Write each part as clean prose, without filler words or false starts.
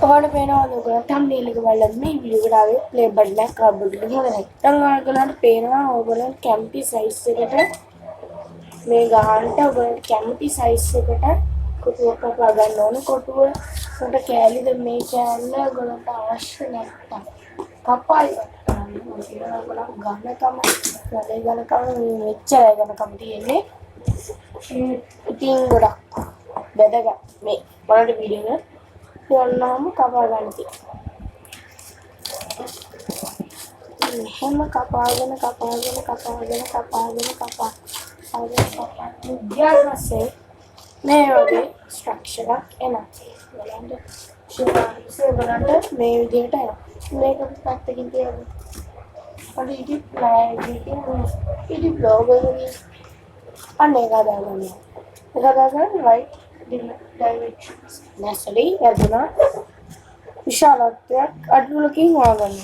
ඔයාලට පේනවද ඔයගොල්ලෝ thumbnail එක බලද්දි මේ වීඩියෝ එකට ආවේ play button එකක් කවර් බටන් එක හොඳ නැහැ. දැන් ඔයගොල්ලන්ට පේනවා ඔයගොල්ලෝ කැමති size එකට මේ ගහන්න ඔයගොල්ලෝ කැමති size එකට කොටුවක් කපා ගන්න ඕනේ. කොටුව උඩ කෑලිද මේ කෑල්ල ඔයගොල්ලන්ට අවශ්‍ය නැත්තම් කපයි ඔයගොල්ලෝ ගන්නකම වැඩේ ගන්නකම මෙච්චරයි ගන්නකම තියෙන්නේ. ඉතින් ගොඩක් වැදගත් මේ බලන්න වීඩියෝ එක යන්නාම කපා ගන්න තියෙනවා. එහෙම කපාගෙන ඊට මේ වගේ ස්ට්‍රක්චර් එකක් එනවා. බලන්න මේ විදිහට එනවා. මේක පැත්තකින් තියන්න. අර ඉදි බ්ලොග් එකේ අනේ ගාදාගන්න. ගාදාගන්න right directions. නැසලී යදුනා විශාලත්වයක් අඩුලකින් හොයාගන්න.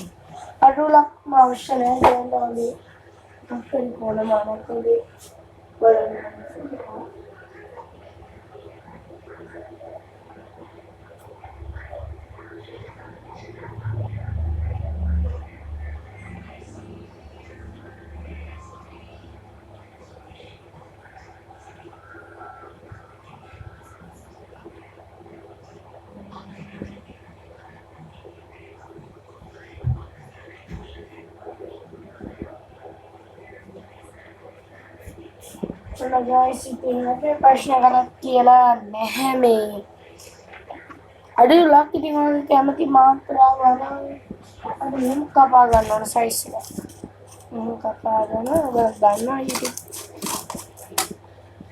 අඩුලක්ම අවශ්‍ය නැහැ දැන් අපේ කොන මානකේ බලන්න. guys, ඉතින් අපේ ප්‍රශ්න කරක් කියලා නැහැ මේ. අඩුලක් ඉතින් ඔයාලා කැමති මාත්‍රාව වරන් අඩුම කපා ගන්න ඕන size එක. කපාගෙන ඔයාලා ගන්නවා ඉතින්.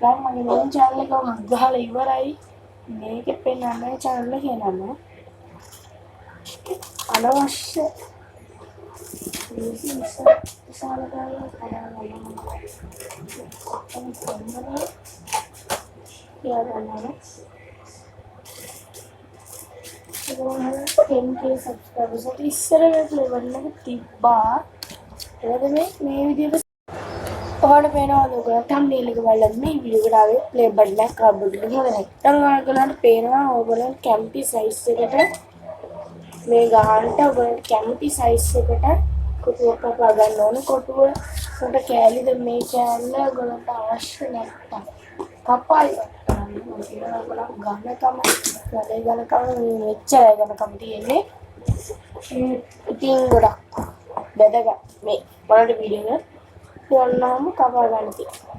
දැන් මගේ මේ channel එක මම ගහලා ඉවරයි. මේකෙ පෙන්නන්නේ channel එකේ නම. අනවශ්‍ය $10K subscribers ඉස්සර ලෙවල් එක තිබ්බා. ඒකද මේ විදිහට ඔයාලට පේනවද ඔයගොල්ලෝ thumbnail එක බලද්දි මේ වීඩියෝ එකට ආවේ play button එකක් කවර් බටන් එක හොඳ නැහැ. දැන් ඔයගොල්ලන්ට පේනවා ඔයගොල්ලෝ කැමති size එකට මේ ගහන්න ඔයගොල්ලෝ කැමති size එකට කොටුවක් කපා ගන්න ඕනේ. කොටුව උඩ කෑලිද මේ කෑල්ල ඔයගොල්ලන්ට අවශ්‍ය නැත්තම් කපයි ඔයගොල්ලෝ ගන්නකම වැඩේ ගන්නකම මෙච්චරයි ගන්නකම තියෙන්නේ. ඉතින් ගොඩක් වැදගත් මේ බලන්න වීඩියෝ එක යන්නාම කපා ගන්න තියෙනවා.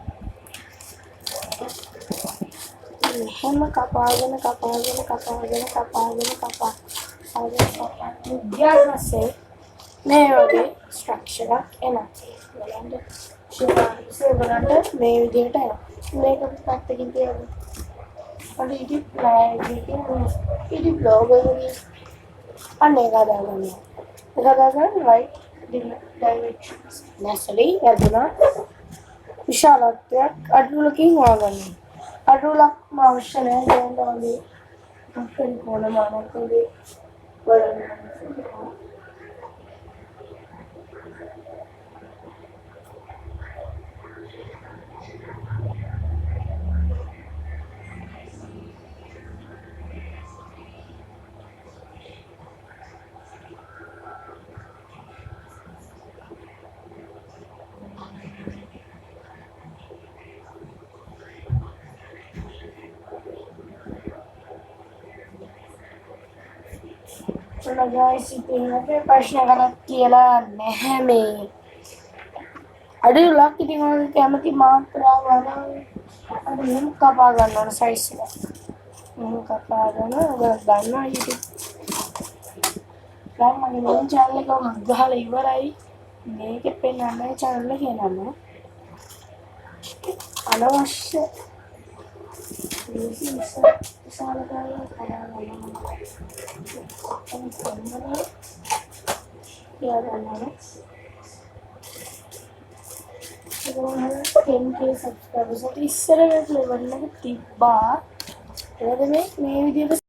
එහෙම කපාගෙන මේ වගේ ස්ට්‍රක්චර් එකක් එනවා. බලන්න මේ විදිහට එනවා. මේක පැත්තකින් තියන්න. අර ඉදි බ්ලොග් එකේ අනේ ගාදාගන්න. ගාදාගන්න right directions. නැසලී යදුනා විශාලත්වයක් අඩුලකින් හොයාගන්න. අඩුලක්ම අවශ්‍ය නැහැ දැන් අපේ කොන මානකේ බලන්න. guys, ඉතින් අපේ ප්‍රශ්න කරක් කියලා නැහැ මේ. අඩුලක් ඉතින් ඔයාලා කැමති මාත්‍රාව වරන් අඩුම කපා ගන්න ඕන size එක. කපාගෙන ඔයාලා ගන්නවා ඉතින්. දැන් මගේ මේ channel එක මම ගහලා ඉවරයි. මේකෙ පෙන්නන්නේ channel එකේ නම. අනවශ්‍ය $10K subscribers ඉස්සර ලෙවල් එක තිබ්බා. ඒකද මේ විදිහට